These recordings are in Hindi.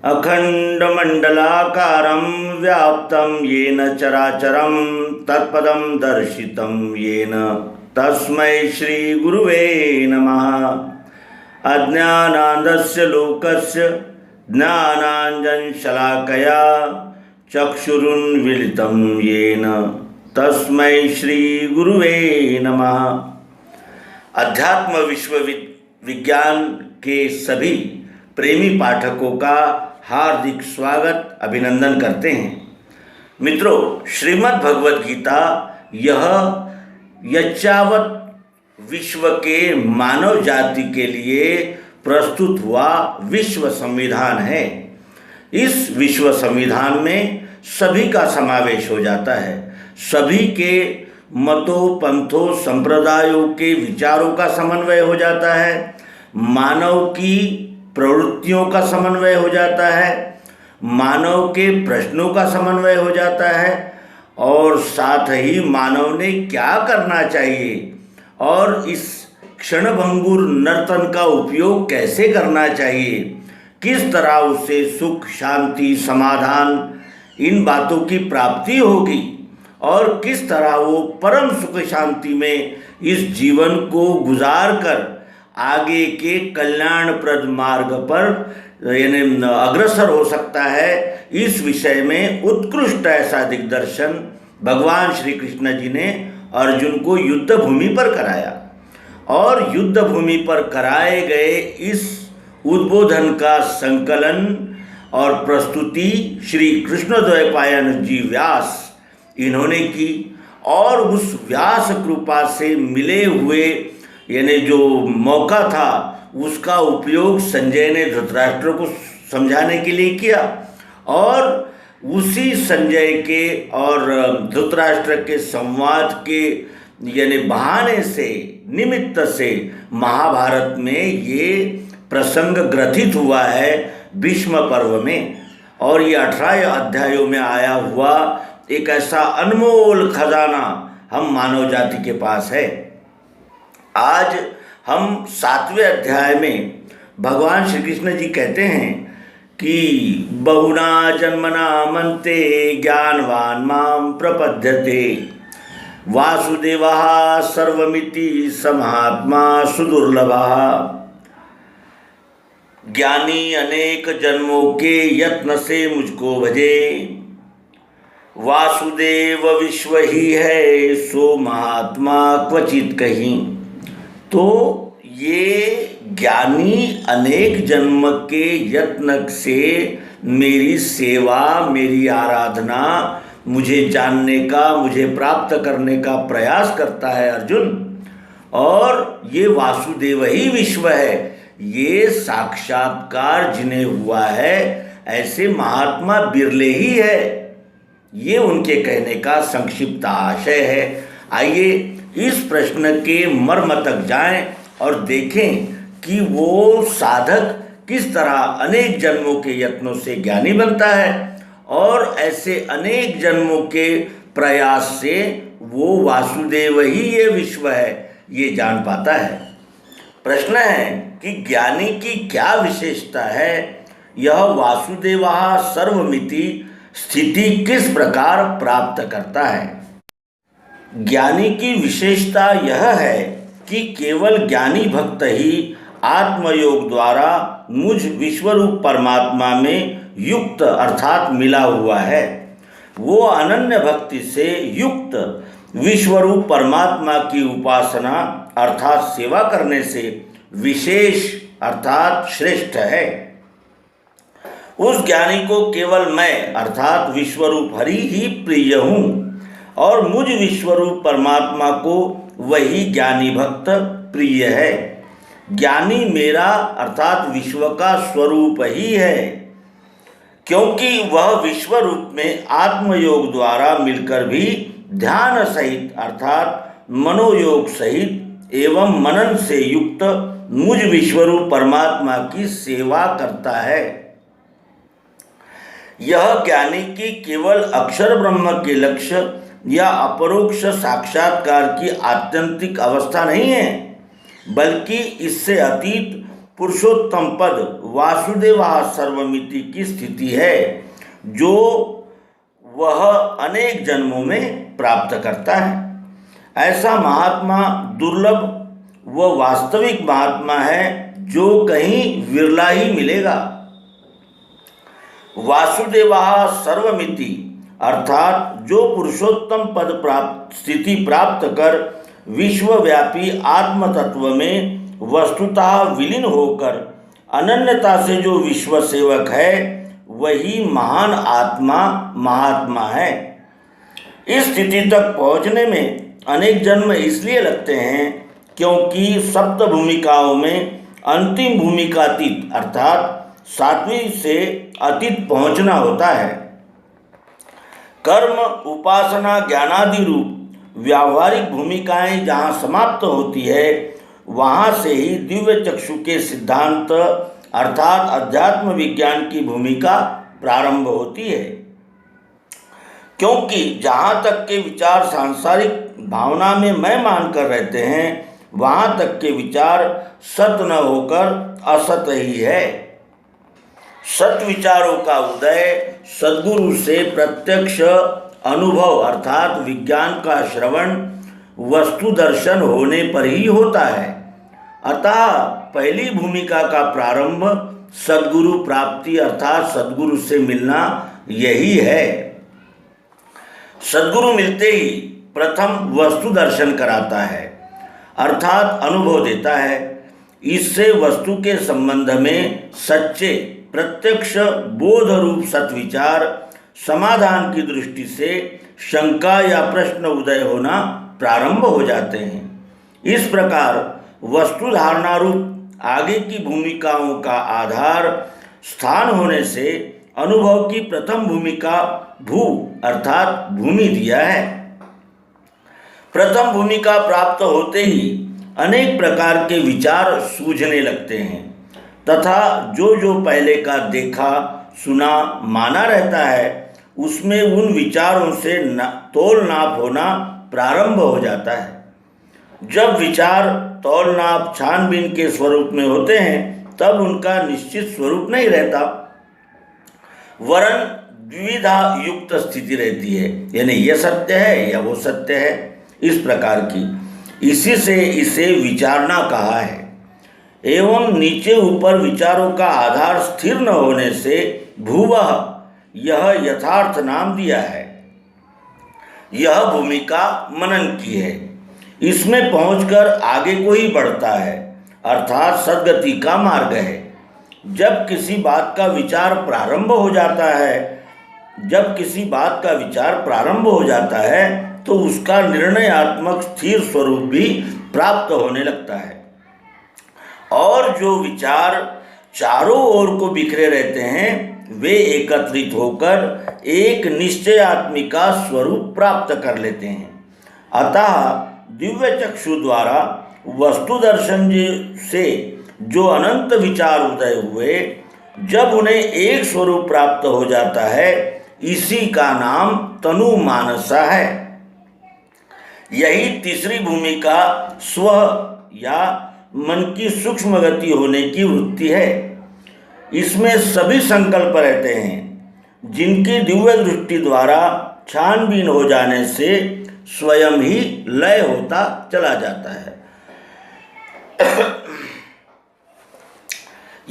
अखंडमंडलाकारं व्याप्तं येन चराचरं तत्पदं दर्शितं येन तस्मै श्री गुरुवे नमः। अज्ञानान्धस्य लोकस्य ज्ञानाञ्जनशलाकया चक्षुरुन्मीलितं येन तस्मै श्री गुरुवे नमः। अध्यात्म विज्ञान के सभी प्रेमी पाठकों का हार्दिक स्वागत अभिनंदन करते हैं। मित्रों, श्रीमद् भगवत गीता यह यच्चावत विश्व के मानव जाति के लिए प्रस्तुत हुआ विश्व संविधान है। इस विश्व संविधान में सभी का समावेश हो जाता है। सभी के मतों, पंथों, संप्रदायों के विचारों का समन्वय हो जाता है। मानव की प्रवृत्तियों का समन्वय हो जाता है। मानव के प्रश्नों का समन्वय हो जाता है और साथ ही मानव ने क्या करना चाहिए और इस क्षणभंगुर नर्तन का उपयोग कैसे करना चाहिए, किस तरह उससे सुख, शांति, समाधान, इन बातों की प्राप्ति होगी और किस तरह वो परम सुख शांति में इस जीवन को गुजार कर आगे के कल्याणप्रद मार्ग पर यानी अग्रसर हो सकता है। इस विषय में उत्कृष्ट ऐसा दिग्दर्शन भगवान श्री कृष्ण जी ने अर्जुन को युद्ध भूमि पर कराया और युद्ध भूमि पर कराए गए इस उद्बोधन का संकलन और प्रस्तुति श्री कृष्णद्वैपायन जी व्यास इन्होंने की और उस व्यास कृपा से मिले हुए यानी जो मौका था उसका उपयोग संजय ने धृतराष्ट्र को समझाने के लिए किया और उसी संजय के और धृतराष्ट्र के संवाद के यानी बहाने से, निमित्त से महाभारत में ये प्रसंग ग्रथित हुआ है भीष्म पर्व में। और ये 18 अध्यायों में आया हुआ एक ऐसा अनमोल खजाना हम मानव जाति के पास है। आज हम 7वें अध्याय में भगवान श्री कृष्ण जी कहते हैं कि बहुना जन्मना मन्ते ज्ञानवान माम प्रपद्यते वासुदेवः सर्वमिति समहात्मा सुदुर्लभः। ज्ञानी अनेक जन्मों के यत्न से मुझको भजे, वासुदेव विश्व ही है सो महात्मा क्वचित कहीं। तो ये ज्ञानी अनेक जन्म के यत्न से मेरी सेवा, मेरी आराधना, मुझे जानने का, मुझे प्राप्त करने का प्रयास करता है अर्जुन। और ये वासुदेव ही विश्व है, ये साक्षात्कार जिन्हें हुआ है ऐसे महात्मा बिरले ही है। ये उनके कहने का संक्षिप्त आशय है। आइए इस प्रश्न के मर्म तक जाएं और देखें कि वो साधक किस तरह अनेक जन्मों के यत्नों से ज्ञानी बनता है और ऐसे अनेक जन्मों के प्रयास से वो वासुदेव ही ये विश्व है ये जान पाता है। प्रश्न है कि ज्ञानी की क्या विशेषता है, यह वासुदेवः सर्वमिति स्थिति किस प्रकार प्राप्त करता है। ज्ञानी की विशेषता यह है कि केवल ज्ञानी भक्त ही आत्मयोग द्वारा मुझ विश्वरूप परमात्मा में युक्त अर्थात मिला हुआ है। वो अनन्य भक्ति से युक्त विश्वरूप परमात्मा की उपासना अर्थात सेवा करने से विशेष अर्थात श्रेष्ठ है। उस ज्ञानी को केवल मैं अर्थात विश्वरूप हरि ही प्रिय हूँ और मुझ विश्वरूप परमात्मा को वही ज्ञानी भक्त प्रिय है। ज्ञानी मेरा अर्थात विश्व का स्वरूप ही है, क्योंकि वह विश्व रूप में आत्मयोग द्वारा मिलकर भी ध्यान सहित अर्थात मनोयोग सहित एवं मनन से युक्त मुझ विश्वरूप परमात्मा की सेवा करता है। यह ज्ञानी की केवल अक्षर ब्रह्म के लक्ष्य या अपरोक्ष साक्षात्कार की आत्यंतिक अवस्था नहीं है, बल्कि इससे अतीत पुरुषोत्तम पद वासुदेवा सर्वमिति की स्थिति है, जो वह अनेक जन्मों में प्राप्त करता है। ऐसा महात्मा दुर्लभ व वास्तविक महात्मा है, जो कहीं विरला ही मिलेगा। वासुदेवा सर्वमिति अर्थात जो पुरुषोत्तम पद स्थिति प्राप्त कर विश्वव्यापी आत्म तत्व में वस्तुतः विलीन होकर अनन्यता से जो विश्व सेवक है, वही महान आत्मा महात्मा है। इस स्थिति तक पहुँचने में अनेक जन्म इसलिए लगते हैं क्योंकि सप्त भूमिकाओं में अंतिम भूमिकातीत अर्थात सातवीं से अतीत पहुँचना होता है। कर्म, उपासना, ज्ञानादि रूप व्यावहारिक भूमिकाएं जहाँ समाप्त होती है, वहाँ से ही दिव्य चक्षु के सिद्धांत अर्थात अध्यात्म विज्ञान की भूमिका प्रारंभ होती है। क्योंकि जहाँ तक के विचार सांसारिक भावना में मैं मानकर रहते हैं, वहाँ तक के विचार सत न होकर असत ही है। सत विचारों का उदय सद्गुरु से प्रत्यक्ष अनुभव अर्थात विज्ञान का श्रवण वस्तु दर्शन होने पर ही होता है। अतः पहली भूमिका का प्रारंभ सद्गुरु प्राप्ति अर्थात सद्गुरु से मिलना यही है। सद्गुरु मिलते ही प्रथम वस्तु दर्शन कराता है अर्थात अनुभव देता है। इससे वस्तु के संबंध में सच्चे प्रत्यक्ष बोध रूप सत्विचार समाधान की दृष्टि से शंका या प्रश्न उदय होना प्रारंभ हो जाते हैं। इस प्रकार वस्तु धारणा रूप आगे की भूमिकाओं का आधार स्थान होने से अनुभव की प्रथम भूमिका भू अर्थात भूमि दिया है। प्रथम भूमिका प्राप्त होते ही अनेक प्रकार के विचार सूझने लगते हैं तथा जो जो पहले का देखा सुना माना रहता है, उसमें उन विचारों से तोल नाप होना प्रारंभ हो जाता है। जब विचार तौल नाप छानबीन के स्वरूप में होते हैं, तब उनका निश्चित स्वरूप नहीं रहता, वरन द्विधा युक्त स्थिति रहती है, यानी यह सत्य है या वो सत्य है, इस प्रकार की। इसी से इसे विचारना कहा है। एवं नीचे ऊपर विचारों का आधार स्थिर न होने से भूवः यह यथार्थ नाम दिया है। यह भूमिका मनन की है। इसमें पहुंचकर आगे को ही बढ़ता है अर्थात सद्गति का मार्ग है। जब किसी बात का विचार प्रारंभ हो जाता है तो उसका निर्णयात्मक स्थिर स्वरूप भी प्राप्त होने लगता है और जो विचार चारों ओर को बिखरे रहते हैं, वे एकत्रित होकर एक निश्चयात्मिका स्वरूप प्राप्त कर लेते हैं। अतः दिव्य चक्षु द्वारा वस्तु दर्शन से जो अनंत विचार उदय हुए, जब उन्हें एक स्वरूप प्राप्त हो जाता है, इसी का नाम तनु मानसा है। यही तीसरी भूमिका स्व या मन की सूक्ष्म गति होने की वृत्ति है। इसमें सभी संकल्प रहते हैं, जिनकी दिव्य दृष्टि द्वारा छानबीन हो जाने से स्वयं ही लय होता चला जाता है।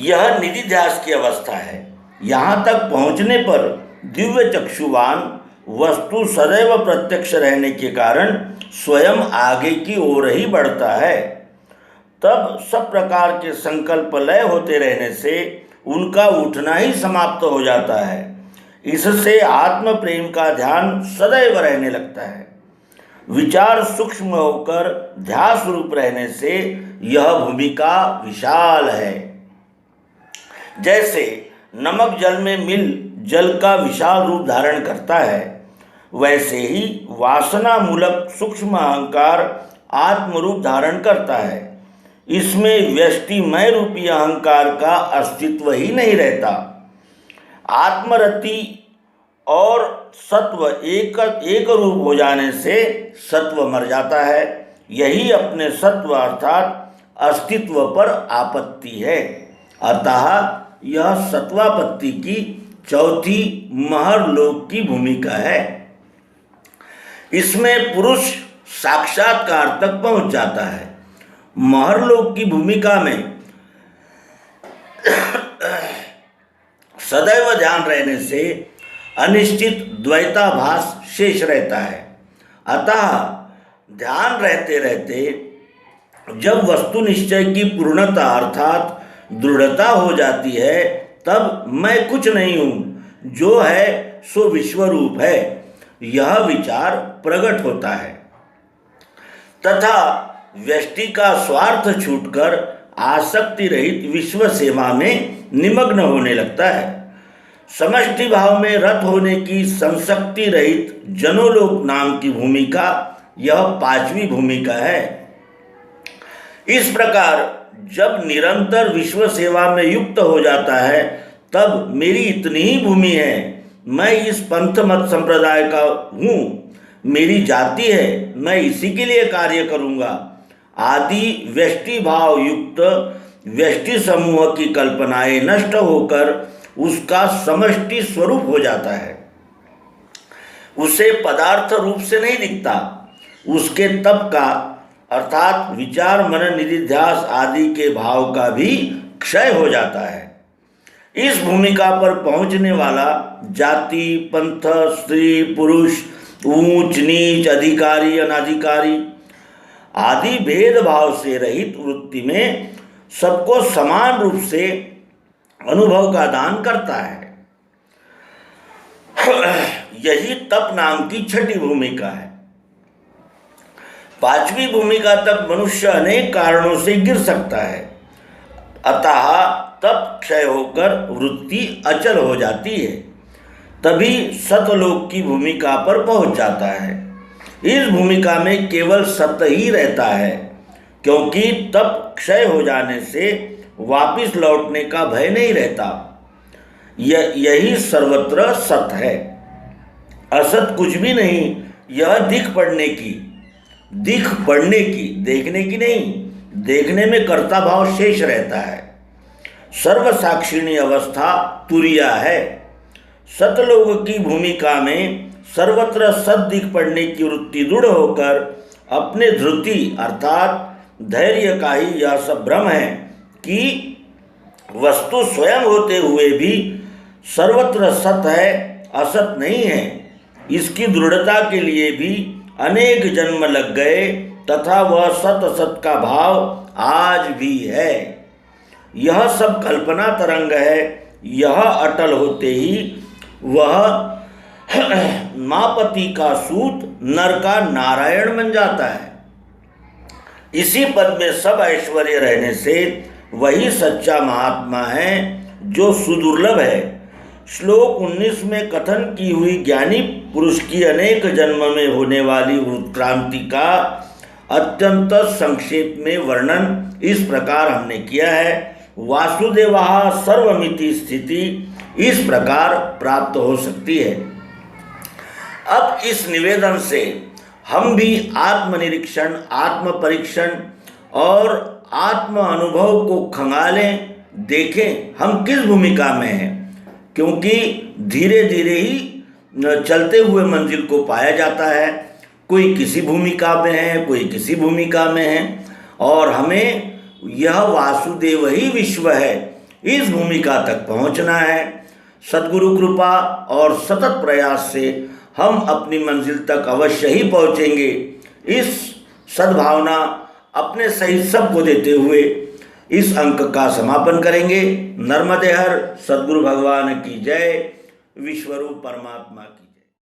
यह निधिध्यास की अवस्था है। यहाँ तक पहुँचने पर दिव्य चक्षुवान वस्तु सदैव प्रत्यक्ष रहने के कारण स्वयं आगे की ओर ही बढ़ता है। तब सब प्रकार के संकल्प लय होते रहने से उनका उठना ही समाप्त हो जाता है। इससे आत्म प्रेम का ध्यान सदैव रहने लगता है। विचार सूक्ष्म होकर ध्यास रूप रहने से यह भूमिका विशाल है। जैसे नमक जल में मिल जल का विशाल रूप धारण करता है, वैसे ही वासना मूलक सूक्ष्म अहंकार आत्म रूप धारण करता है। इसमें व्यष्टिमय रूपी अहंकार का अस्तित्व ही नहीं रहता। आत्मरति और सत्व एक रूप हो जाने से सत्व मर जाता है। यही अपने सत्व अर्थात अस्तित्व पर आपत्ति है। अतः यह सत्वापत्ति की चौथी महर्लोक की भूमिका है। इसमें पुरुष साक्षात्कार तक पहुंच जाता है। महर्लोक की भूमिका में सदैव ध्यान रहने से अनिश्चित द्वैताभास शेष रहता है। अतः ध्यान रहते रहते जब वस्तु निश्चय की पूर्णता अर्थात दृढ़ता हो जाती है, तब मैं कुछ नहीं हूँ, जो है सो विश्वरूप है, यह विचार प्रकट होता है तथा व्यष्टि का स्वार्थ छूटकर आसक्ति रहित विश्व सेवा में निमग्न होने लगता है। समष्टि भाव में रत होने की संशक्ति रहित जनोलोक नाम की भूमिका यह पांचवी भूमिका है। इस प्रकार जब निरंतर विश्व सेवा में युक्त हो जाता है, तब मेरी इतनी ही भूमि है, मैं इस पंथ मत संप्रदाय का हूँ, मेरी जाति है, मैं इसी के लिए कार्य करूँगा आदि व्यष्टि भाव युक्त व्यष्टि समूह की कल्पनाएं नष्ट होकर उसका समष्टि स्वरूप हो जाता है। उसे पदार्थ रूप से नहीं दिखता, उसके तप का अर्थात विचार मनन निधिध्यास आदि के भाव का भी क्षय हो जाता है। इस भूमिका पर पहुंचने वाला जाति पंथ स्त्री पुरुष ऊंच नीच अधिकारी अनाधिकारी आदि भेदभाव से रहित वृत्ति में सबको समान रूप से अनुभव का दान करता है। यही तप नाम की छठी भूमिका है। पांचवी भूमिका तक मनुष्य अनेक कारणों से गिर सकता है, अतः तप क्षय होकर वृत्ति अचल हो जाती है, तभी सतलोक की भूमिका पर पहुंच जाता है। इस भूमिका में केवल सत ही रहता है, क्योंकि तप क्षय हो जाने से वापिस लौटने का भय नहीं रहता। यही सर्वत्र सत है, असत कुछ भी नहीं। यह दिख पड़ने की देखने की नहीं, देखने में कर्ता भाव शेष रहता है। सर्वसाक्षिणी अवस्था तुरिया है। सतलोक की भूमिका में सर्वत्र सत दिख पड़ने की वृत्ति दृढ़ होकर अपने धृति अर्थात धैर्य का ही यह सब भ्रम है कि वस्तु स्वयं होते हुए भी सर्वत्र सत है, असत नहीं है। इसकी दृढ़ता के लिए भी अनेक जन्म लग गए तथा वह सत असत का भाव आज भी है। यह सब कल्पना तरंग है। यह अटल होते ही वह मापति का सूत नर का नारायण बन जाता है। इसी पद में सब ऐश्वर्य रहने से वही सच्चा महात्मा है जो सुदुर्लभ है। श्लोक 19 में कथन की हुई ज्ञानी पुरुष की अनेक जन्म में होने वाली उत्क्रांति का अत्यंत संक्षेप में वर्णन इस प्रकार हमने किया है। वासुदेवः सर्वमिति स्थिति इस प्रकार प्राप्त हो सकती है। अब इस निवेदन से हम भी आत्मनिरीक्षण आत्म परीक्षण और आत्म अनुभव को खंगालें, देखें हम किस भूमिका में हैं, क्योंकि धीरे धीरे ही चलते हुए मंजिल को पाया जाता है। कोई किसी भूमिका में है, कोई किसी भूमिका में है, और हमें यह वासुदेव ही विश्व है, इस भूमिका तक पहुंचना है। सद्गुरु कृपा और सतत प्रयास से हम अपनी मंजिल तक अवश्य ही पहुंचेंगे। इस सद्भावना अपने सहित सबको देते हुए इस अंक का समापन करेंगे। नर्मदे हर सद्गुरु भगवान की जय। विश्वरूप परमात्मा की